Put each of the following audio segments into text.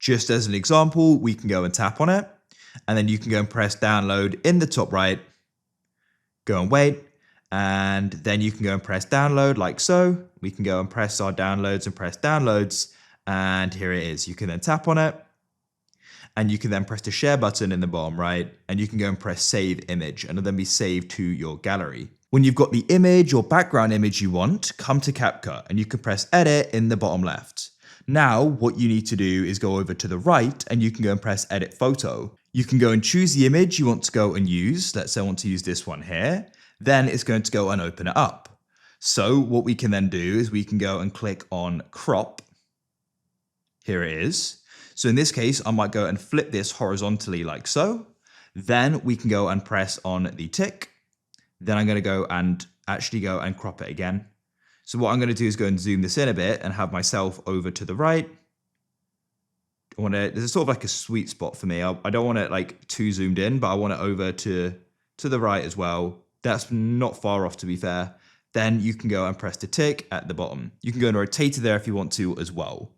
Just as an example, we can go and tap on it, and then you can go and press download in the top right, go and wait, and then you can go and press download like so. We can go and press our downloads and press downloads, and here it is. You can then tap on it, and you can then press the share button in the bottom right, and you can go and press save image, and it'll then be saved to your gallery. When you've got the image or background image you want, come to CapCut, and you can press edit in the bottom left. Now, what you need to do is go over to the right, and you can go and press edit photo. You can go and choose the image you want to go and use. Let's say I want to use this one here. Then it's going to go and open it up. So what we can then do is we can go and click on crop. Here it is. So in this case, I might go and flip this horizontally like so. Then we can go and press on the tick. Then I'm going to go and actually go and crop it again. So what I'm going to do is go and zoom this in a bit and have myself over to the right. There's sort of like a sweet spot for me. I don't want it like too zoomed in, but I want it over to the right as well. That's not far off, to be fair. Then you can go and press the tick at the bottom. You can go and rotate it there if you want to as well.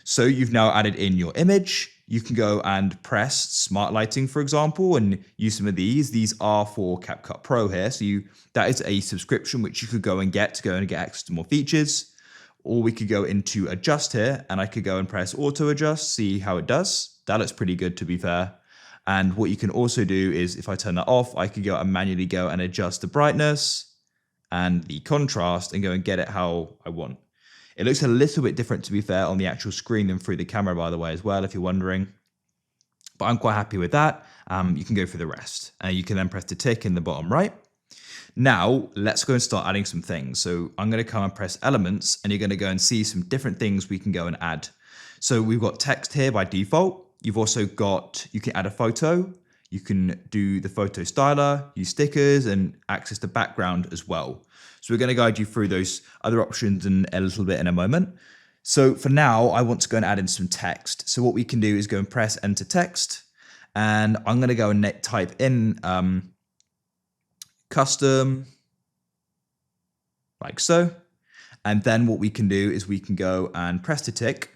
So you've now added in your image. You can go and press smart lighting, for example, and use some of these. These are for CapCut Pro here. So that is a subscription which you could go and get access to more features. Or we could go into adjust here, and I could go and press auto adjust, see how it does. That looks pretty good, to be fair. And what you can also do is if I turn that off, I could go and manually go and adjust the brightness and the contrast and go and get it how I want. It looks a little bit different, to be fair, on the actual screen than through the camera, by the way, as well, if you're wondering. But I'm quite happy with that. You can go through the rest. You can then press the tick in the bottom right. Now, let's go and start adding some things. So I'm going to come and press elements, and you're going to go and see some different things we can go and add. So we've got text here by default. You've also got, you can add a photo. You can do the photo styler, use stickers, and access the background as well. So we're going to guide you through those other options in a little bit in a moment. So for now, I want to go and add in some text. So what we can do is go and press enter text. And I'm going to go and type in custom, like so. And then what we can do is we can go and press the tick.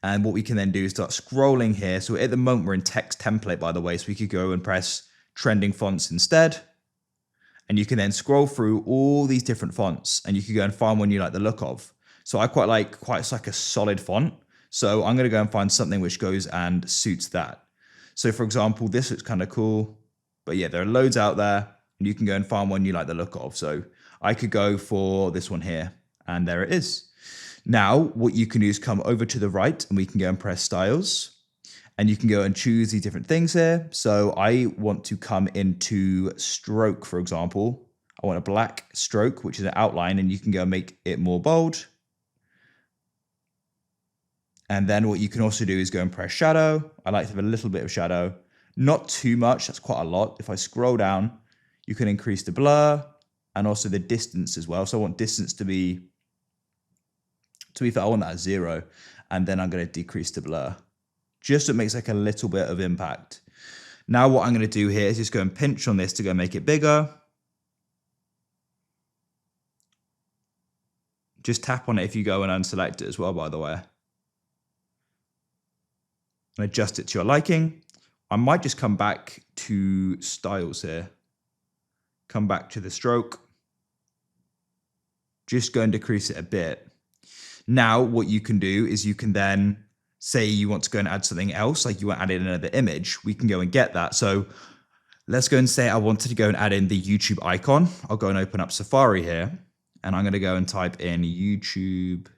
And what we can then do is start scrolling here. So at the moment, we're in text template, by the way. So we could go and press trending fonts instead. And you can then scroll through all these different fonts, and you can go and find one you like the look of. So I quite like a solid font. So I'm going to go and find something which goes and suits that. So for example, this looks kind of cool, but yeah, there are loads out there, and you can go and find one you like the look of. So I could go for this one here, and there it is. Now, what you can do is come over to the right, and we can go and press styles. And you can go and choose these different things here. So I want to come into stroke, for example. I want a black stroke, which is an outline, and you can go and make it more bold. And then what you can also do is go and press shadow. I like to have a little bit of shadow, not too much. That's quite a lot. If I scroll down, you can increase the blur and also the distance as well. So I want distance to be fair, I want that at 0. And then I'm going to decrease the blur, just so it makes like a little bit of impact. Now what I'm going to do here is just go and pinch on this to go make it bigger. Just tap on it if you go and unselect it as well, by the way. And adjust it to your liking. I might just come back to styles here. Come back to the stroke. Just go and decrease it a bit. Now what you can do is you can then say you want to go and add something else, like you want to add in another image, we can go and get that. So let's go and say I wanted to go and add in the YouTube icon. I'll go and open up Safari here, and I'm going to go and type in YouTube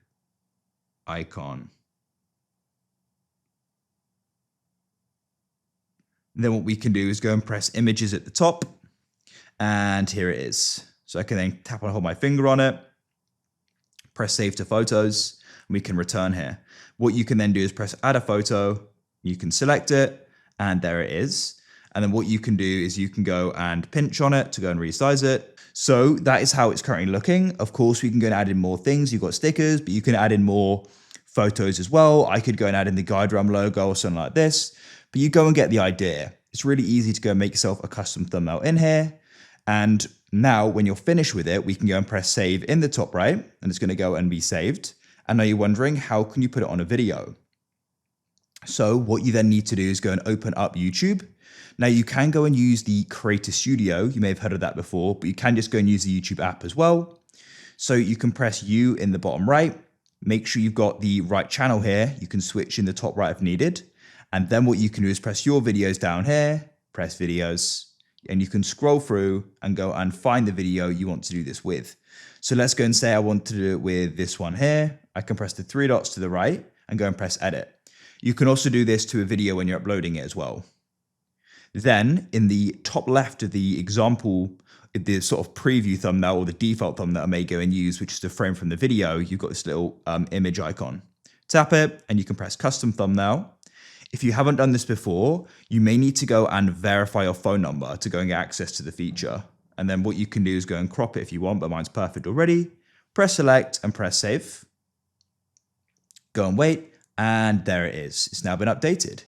icon. Then what we can do is go and press images at the top, and here it is. So I can then tap and hold my finger on it, press save to photos, and we can return here. What you can then do is press add a photo, you can select it, and there it is. And then what you can do is you can go and pinch on it to go and resize it. So that is how it's currently looking. Of course, we can go and add in more things. You've got stickers, but you can add in more photos as well. I could go and add in the GuideRealm logo or something like this, but you go and get the idea. It's really easy to go and make yourself a custom thumbnail in here. And now when you're finished with it, we can go and press save in the top right, and it's going to go and be saved. And now you're wondering, how can you put it on a video? So what you then need to do is go and open up YouTube. Now you can go and use the Creator Studio. You may have heard of that before, but you can just go and use the YouTube app as well. So you can press U in the bottom right. Make sure you've got the right channel here. You can switch in the top right if needed. And then what you can do is press your videos down here, press videos, and you can scroll through and go and find the video you want to do this with. So let's go and say I want to do it with this one here. I can press the three dots to the right and go and press edit. You can also do this to a video when you're uploading it as well. Then in the top left of the example, the sort of preview thumbnail or the default thumbnail I may go and use, which is the frame from the video, you've got this little image icon. Tap it and you can press custom thumbnail. If you haven't done this before, you may need to go and verify your phone number to go and get access to the feature. And then what you can do is go and crop it if you want, but mine's perfect already. Press select and press save. Go and wait. And there it is. It's now been updated.